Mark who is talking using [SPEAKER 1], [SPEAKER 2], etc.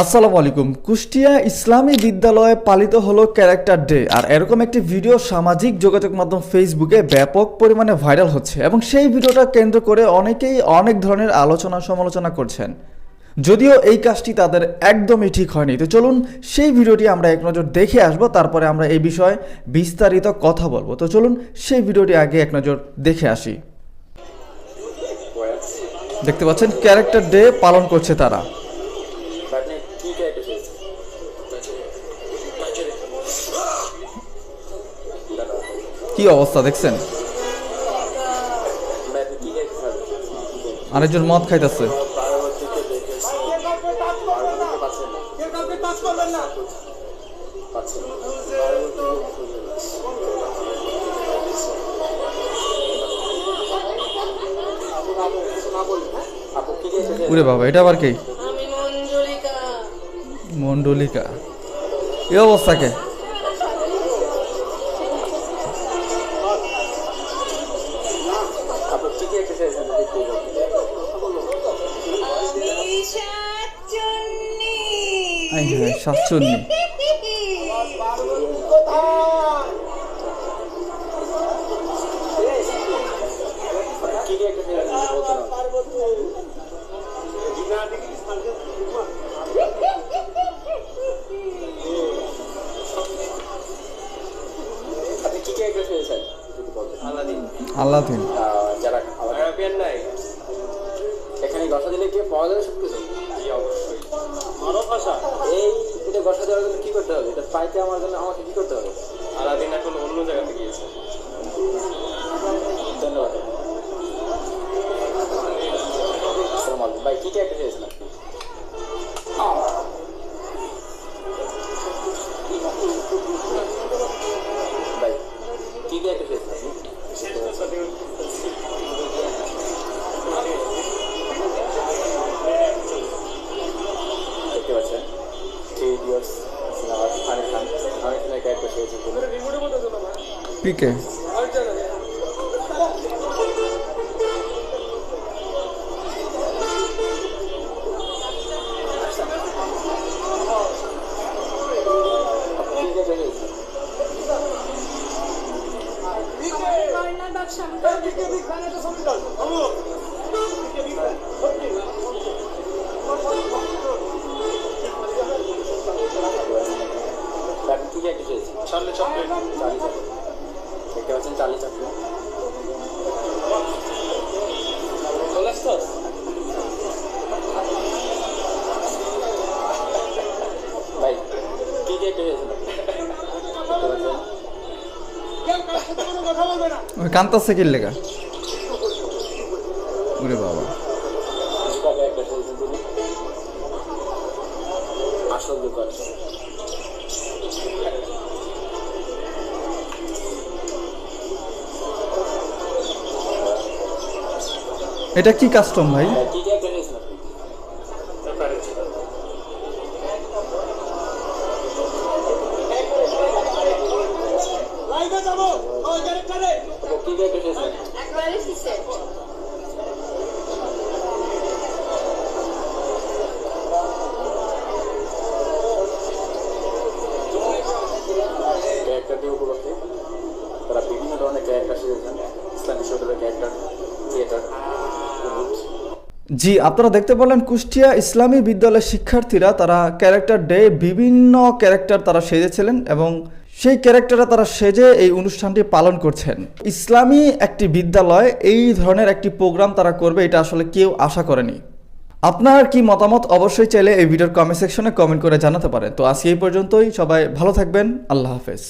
[SPEAKER 1] আসসালামু আলাইকুম। কুষ্টিয়া ইসলামী বিদ্যালয়ে পালিত হলো ক্যারেক্টার ডে। আর এরকম একটি ভিডিও সামাজিক যোগাযোগ মাধ্যম ফেসবুকে ব্যাপক পরিমাণে ভাইরাল হচ্ছে এবং সেই ভিডিওটা কেন্দ্র করে অনেকেই অনেক ধরনের আলোচনা সমালোচনা করছেন, যদিও এই কাজটি তাদের একদমই ঠিক হয়নি। তো চলুন সেই ভিডিওটি আমরা এক নজর দেখে আসবো, তারপরে আমরা এই বিষয়ে বিস্তারিত কথা বলবো। তো চলুন সেই ভিডিওটি আগে এক নজর দেখে আসি। দেখতে পাচ্ছেন ক্যারেক্টার ডে পালন করছে তারা। কি অবস্থা দেখছেন, আরেকজন মদ খাইতেছে। ওরে বাবা, এটা আবার কি? মন্ডলিকা, এই অবস্থা কে? শাকচুন্নি। আলাদিন।
[SPEAKER 2] যারা নাই এখানে গসা দিলে কি পাওয়া যাবে সবকিছু? এই এটা গসা দেওয়ার জন্য কি করতে হবে? এটা পাইতে আমার জন্য আমাকে কি করতে হবে? আলাদিন এখন অন্য জায়গাতে গিয়েছে। ধন্যবাদ ভাই। কি একটা খেয়েছিলাম ভাই, কি একটা খেয়েছিলাম? দেখতে পাচ্ছেন
[SPEAKER 1] পিকে।
[SPEAKER 2] দেখতে পাচ্ছেন চার্লি চকলেট। ভাই কি একটা
[SPEAKER 1] কান্তাছে কি লেগা? ওরে বাবা,
[SPEAKER 2] আসল দোকান।
[SPEAKER 1] এটা কি কাস্টম ভাই?
[SPEAKER 2] তারা বিভিন্ন ধরনের ক্যারেক্টার শিখেছেন, ইসলামী শহরের ক্যারেক্টার, থিয়েটার।
[SPEAKER 1] জি, আপনারা দেখতে পেলেন কুষ্টিয়া ইসলামী বিদ্যালয়ের শিক্ষার্থীরা তারা ক্যারেক্টার ডে বিভিন্ন ক্যারেক্টার তারা সেজেছিলেন এবং সেই ক্যারেক্টারে তারা সেজে এই অনুষ্ঠানটি পালন করছেন। ইসলামী একটি বিদ্যালয় এই ধরনের একটি প্রোগ্রাম তারা করবে, এটা আসলে কেউ আশা করেনি। আপনার কি মতামত অবশ্যই চাইলে এই ভিডিওর কমেন্ট সেকশনে কমেন্ট করে জানাতে পারেন। তো আজকে এই পর্যন্তই, সবাই ভালো থাকবেন, আল্লাহ হাফেজ।